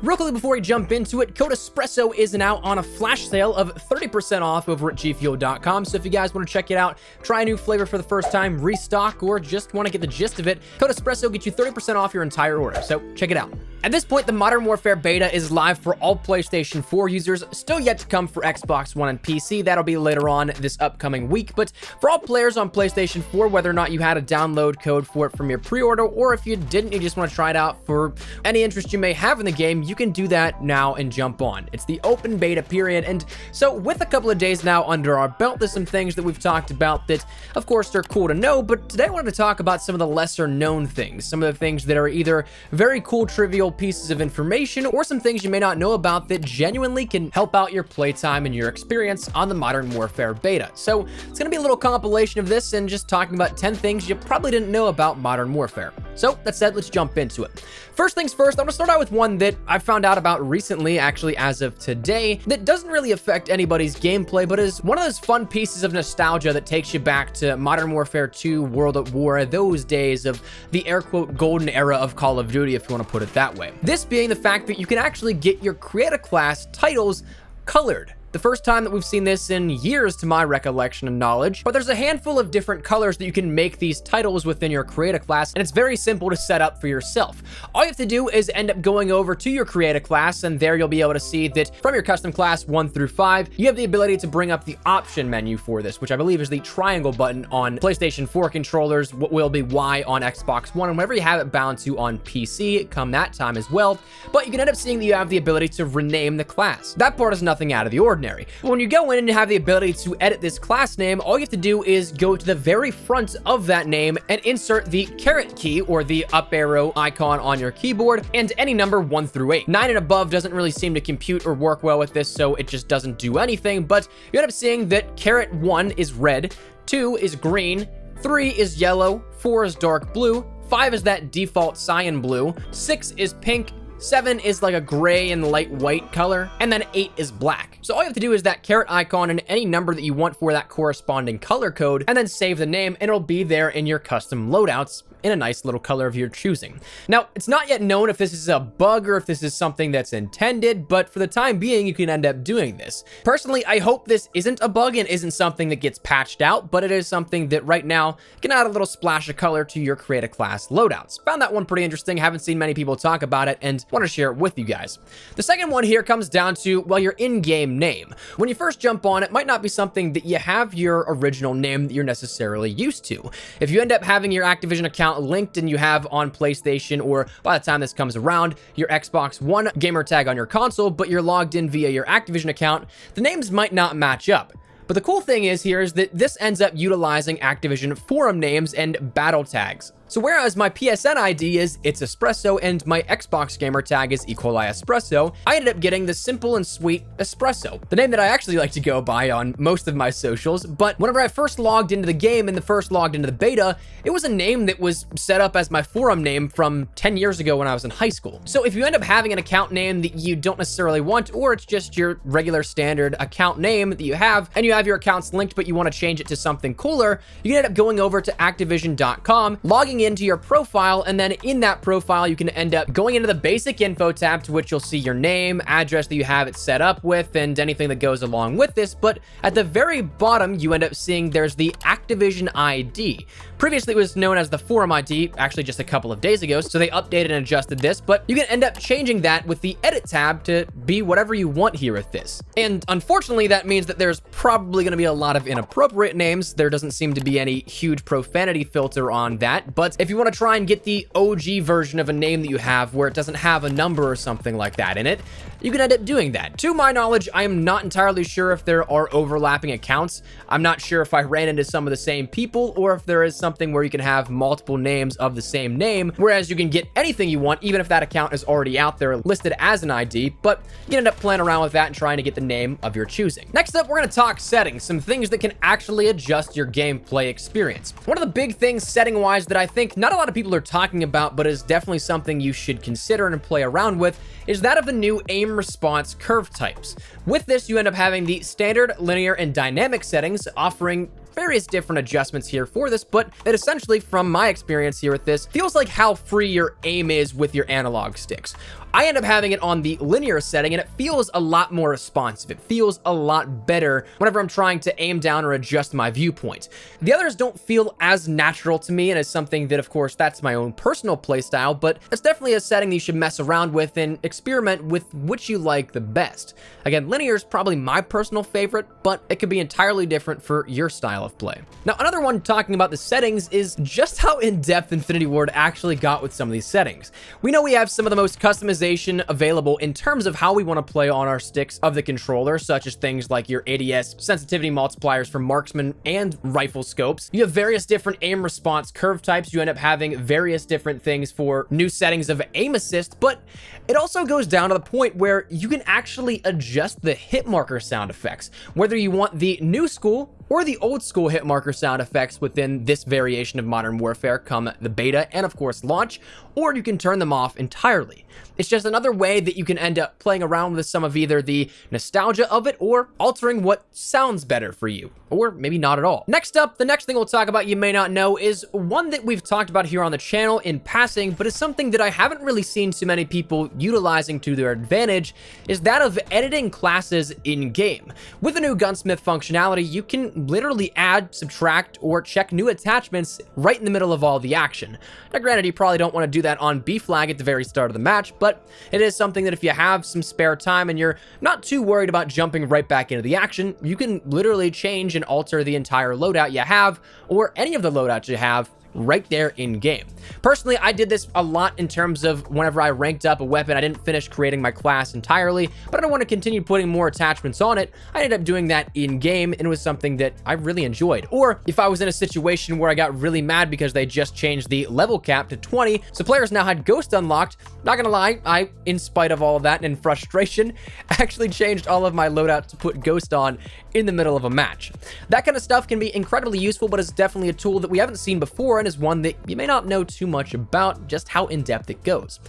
Real quickly before we jump into it, code Espresso is now on a flash sale of 30% off over at gfuel.com. So if you guys want to check it out, try a new flavor for the first time, restock, or just want to get the gist of it, code Espresso gets you 30% off your entire order. So check it out. At this point, the Modern Warfare beta is live for all PlayStation 4 users, still yet to come for Xbox One and PC. That'll be later on this upcoming week, but for all players on PlayStation 4, whether or not you had a download code for it from your pre-order, or if you didn't, you just want to try it out for any interest you may have in the game, you can do that now and jump on. It's the open beta period, and so with a couple of days now under our belt, there's some things that we've talked about that, of course, are cool to know, but today I wanted to talk about some of the lesser known things, some of the things that are either very cool, trivial pieces of information, or some things you may not know about that genuinely can help out your playtime and your experience on the Modern Warfare beta. So it's going to be a little compilation of this and just talking about 10 things you probably didn't know about Modern Warfare. So that said, let's jump into it. First things first, I'm going to start out with one that I found out about recently, actually as of today, that doesn't really affect anybody's gameplay, but is one of those fun pieces of nostalgia that takes you back to Modern Warfare 2, World at War, those days of the air quote golden era of Call of Duty, if you want to put it that way. This being the fact that you can actually get your creator class titles colored. The first time that we've seen this in years to my recollection and knowledge, but there's a handful of different colors that you can make these titles within your creator class, and it's very simple to set up for yourself. All you have to do is end up going over to your creator class, and there you'll be able to see that from your custom class 1 through 5, you have the ability to bring up the option menu for this, which I believe is the triangle button on PlayStation 4 controllers, what will be Y on Xbox One, and whenever you have it bound to on PC, come that time as well. But you can end up seeing that you have the ability to rename the class. That part is nothing out of the ordinary. But when you go in and have the ability to edit this class name, all you have to do is go to the very front of that name and insert the caret key, or the up arrow icon on your keyboard, and any number 1 through 8. 9 and above doesn't really seem to compute or work well with this, so it just doesn't do anything, but you end up seeing that caret 1 is red, 2 is green, 3 is yellow, 4 is dark blue, 5 is that default cyan blue, 6 is pink, 7 is like a gray and light white color, and then 8 is black. So all you have to do is that caret icon and any number that you want for that corresponding color code, and then save the name, and it'll be there in your custom loadouts in a nice little color of your choosing. Now, it's not yet known if this is a bug or if this is something that's intended, but for the time being, you can end up doing this. Personally, I hope this isn't a bug and isn't something that gets patched out, but it is something that right now can add a little splash of color to your creator class loadouts. Found that one pretty interesting, haven't seen many people talk about it, and want to share it with you guys. The second one here comes down to, well, your in-game name. When you first jump on, it might not be something that you have your original name that you're necessarily used to. If you end up having your Activision account linked and you have on PlayStation, or by the time this comes around, your Xbox One gamer tag on your console, but you're logged in via your Activision account, the names might not match up. But the cool thing is here is that this ends up utilizing Activision forum names and battle tags. So whereas my PSN ID is It's Espresso and my Xbox gamer tag is Equali Espresso, I ended up getting the simple and sweet Espresso, the name that I actually like to go by on most of my socials. But whenever I first logged into the game and first logged into the beta, it was a name that was set up as my forum name from 10 years ago when I was in high school. So if you end up having an account name that you don't necessarily want, or it's just your regular standard account name that you have, and you have your accounts linked but you want to change it to something cooler, you can end up going over to Activision.com, logging into your profile, and then in that profile you can end up going into the basic info tab, to which you'll see your name, address that you have it set up with, and anything that goes along with this. But at the very bottom you end up seeing there's the Activision ID. Previously it was known as the forum ID, actually just a couple of days ago, so they updated and adjusted this, but you can end up changing that with the edit tab to be whatever you want here with this. And unfortunately that means that there's probably going to be a lot of inappropriate names. There doesn't seem to be any huge profanity filter on that, but if you want to try and get the OG version of a name that you have where it doesn't have a number or something like that in it, you can end up doing that. To my knowledge, I am not entirely sure if there are overlapping accounts. I'm not sure if I ran into some of the same people, or if there is something where you can have multiple names of the same name, whereas you can get anything you want, even if that account is already out there listed as an ID, but you can end up playing around with that and trying to get the name of your choosing. Next up, we're going to talk settings, some things that can actually adjust your gameplay experience. One of the big things setting-wise that I think not a lot of people are talking about, but is definitely something you should consider and play around with, is that of the new aim response curve types. With this, you end up having the standard, linear, and dynamic settings, offering various different adjustments here for this, but it essentially, from my experience here with this, feels like how free your aim is with your analog sticks. I end up having it on the linear setting, and it feels a lot more responsive. It feels a lot better whenever I'm trying to aim down or adjust my viewpoint. The others don't feel as natural to me, and it's something that, of course, that's my own personal playstyle, but it's definitely a setting that you should mess around with and experiment with which you like the best. Again, linear is probably my personal favorite, but it could be entirely different for your style of play. Now, another one talking about the settings is just how in-depth Infinity Ward actually got with some of these settings. We know we have some of the most customization available in terms of how we want to play on our sticks of the controller, such as things like your ADS sensitivity multipliers for marksman and rifle scopes. You have various different aim response curve types. You end up having various different things for new settings of aim assist, but it also goes down to the point where you can actually adjust the hit marker sound effects, whether you want the new school or the old school hit marker sound effects within this variation of Modern Warfare come the beta and of course launch, or you can turn them off entirely. It's just another way that you can end up playing around with some of either the nostalgia of it or altering what sounds better for you, or maybe not at all. Next up, the next thing we'll talk about you may not know is one that we've talked about here on the channel in passing, but is something that I haven't really seen too many people utilizing to their advantage, is that of editing classes in-game. With the new gunsmith functionality, you can literally add, subtract, or check new attachments right in the middle of all the action. Now granted, you probably don't want to do that on B flag at the very start of the match, but it is something that if you have some spare time and you're not too worried about jumping right back into the action, you can literally change and alter the entire loadout you have, or any of the loadouts you have, right there in game. Personally, I did this a lot in terms of whenever I ranked up a weapon. I didn't finish creating my class entirely, but I don't want to continue putting more attachments on it. I ended up doing that in game, and it was something that I really enjoyed. Or if I was in a situation where I got really mad because they just changed the level cap to 20, so players now had Ghost unlocked, not gonna lie, I, in spite of all of that and in frustration, actually changed all of my loadout to put Ghost on in the middle of a match. That kind of stuff can be incredibly useful, but it's definitely a tool that we haven't seen before and is one that you may not know too much about, just how in-depth it goes.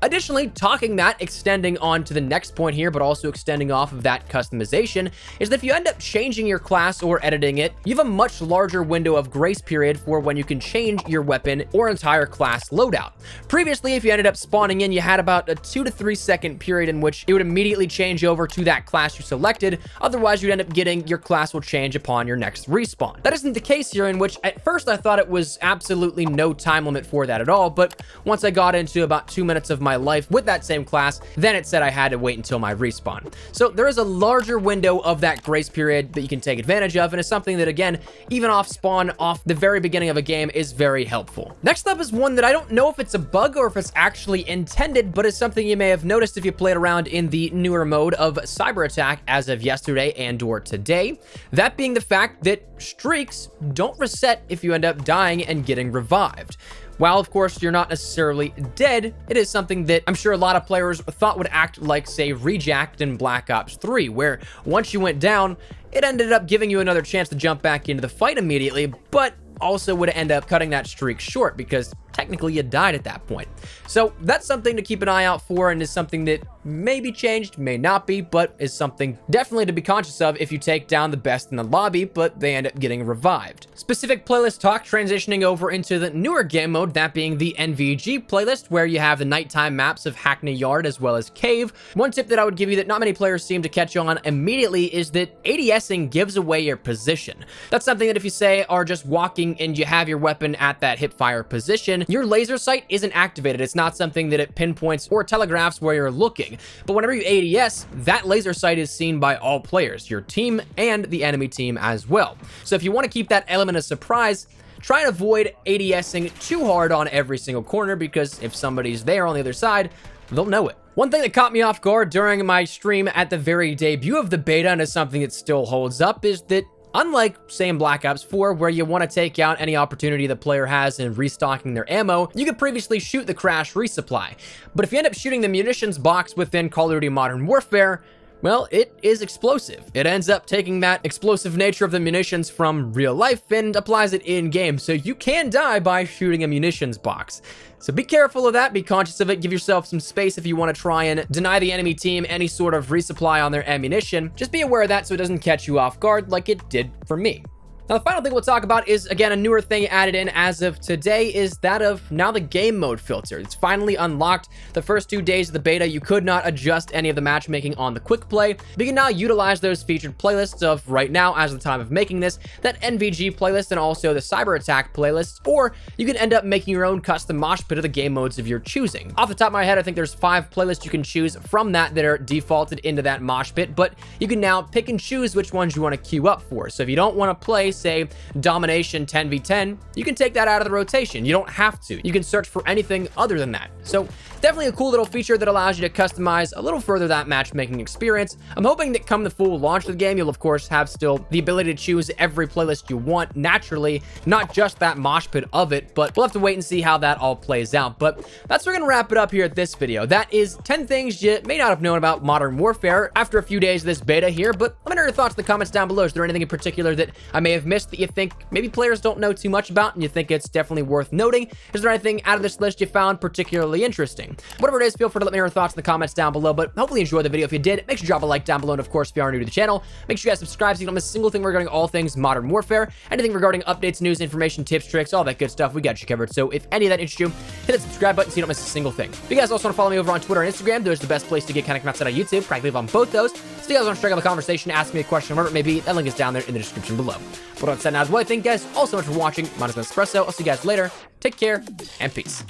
Additionally, extending on to the next point here, but also extending off of that customization, is that if you end up changing your class or editing it, you have a much larger window of grace period for when you can change your weapon or entire class loadout. Previously, if you ended up spawning in, you had about a 2 to 3 second period in which it would immediately change over to that class you selected. Otherwise, you'd end up getting your class will change upon your next respawn. That isn't the case here, in which at first I thought it was absolutely no time limit for that at all, but once I got into about 2 minutes of my life with that same class, then it said I had to wait until my respawn. So there is a larger window of that grace period that you can take advantage of, and it's something that, again, even off spawn, off the very beginning of a game, is very helpful. Next up is one that I don't know if it's a bug or if it's actually intended, but it's something you may have noticed if you played around in the newer mode of Cyber Attack as of yesterday and or today. That being the fact that streaks don't reset if you end up dying and getting revived. While, of course, you're not necessarily dead, it is something that I'm sure a lot of players thought would act like, say, Rejacked in Black Ops 3, where once you went down, it ended up giving you another chance to jump back into the fight immediately, but also would end up cutting that streak short because technically you died at that point. So that's something to keep an eye out for, and is something that may be changed, may not be, but is something definitely to be conscious of if you take down the best in the lobby, but they end up getting revived. Specific playlist talk transitioning over into the newer game mode, that being the NVG playlist, where you have the nighttime maps of Hackney Yard as well as Cave. One tip that I would give you that not many players seem to catch on immediately is that ADSing gives away your position. That's something that if you say are just walking and you have your weapon at that hipfire position, your laser sight isn't activated. It's not something that it pinpoints or telegraphs where you're looking. But whenever you ADS, that laser sight is seen by all players, your team and the enemy team as well. So if you want to keep that element of surprise, try and avoid ADSing too hard on every single corner, because if somebody's there on the other side, they'll know it. One thing that caught me off guard during my stream at the very debut of the beta, and is something that still holds up, is that unlike, say, in Black Ops 4, where you want to take out any opportunity the player has in restocking their ammo, you could previously shoot the crash resupply. But if you end up shooting the munitions box within Call of Duty Modern Warfare, well, it is explosive. It ends up taking that explosive nature of the munitions from real life and applies it in-game, so you can die by shooting a munitions box. So be careful of that, be conscious of it, give yourself some space if you want to try and deny the enemy team any sort of resupply on their ammunition. Just be aware of that so it doesn't catch you off guard like it did for me. Now, the final thing we'll talk about is, again, a newer thing added in as of today is that of now the game mode filter. It's finally unlocked. The first 2 days of the beta, you could not adjust any of the matchmaking on the quick play, but you can now utilize those featured playlists of right now, as of the time of making this, that NVG playlist and also the Cyber Attack playlist, or you can end up making your own custom mosh pit of the game modes of your choosing. Off the top of my head, I think there's 5 playlists you can choose from that are defaulted into that mosh pit, but you can now pick and choose which ones you want to queue up for. So if you don't want to play, say, Domination 10v10, you can take that out of the rotation. You don't have to. You can search for anything other than that. So definitely a cool little feature that allows you to customize a little further that matchmaking experience. I'm hoping that come the full launch of the game, you'll of course have still the ability to choose every playlist you want naturally, not just that mosh pit of it, but we'll have to wait and see how that all plays out. But that's where we're gonna wrap it up here at this video. That is 10 things you may not have known about Modern Warfare after a few days of this beta here, but let me know your thoughts in the comments down below. Is there anything in particular that I may have missed that you think maybe players don't know too much about and you think it's definitely worth noting? Is there anything out of this list you found particularly interesting? Whatever it is, feel free to let me know your thoughts in the comments down below, but hopefully you enjoyed the video. If you did, make sure you drop a like down below, and of course, if you are new to the channel, make sure you guys subscribe so you don't miss a single thing regarding all things Modern Warfare. Anything regarding updates, news, information, tips, tricks, all that good stuff, we got you covered. So if any of that interests you, hit that subscribe button so you don't miss a single thing. If you guys also want to follow me over on Twitter and Instagram, those are the best place to get connected outside of YouTube. Practically live on both those. So if you guys want to strike up a conversation, ask me a question, whatever it may be, that link is down there in the description below. But on that, now, thank you guys all so much for watching. My name is Espresso. I'll see you guys later. Take care and peace.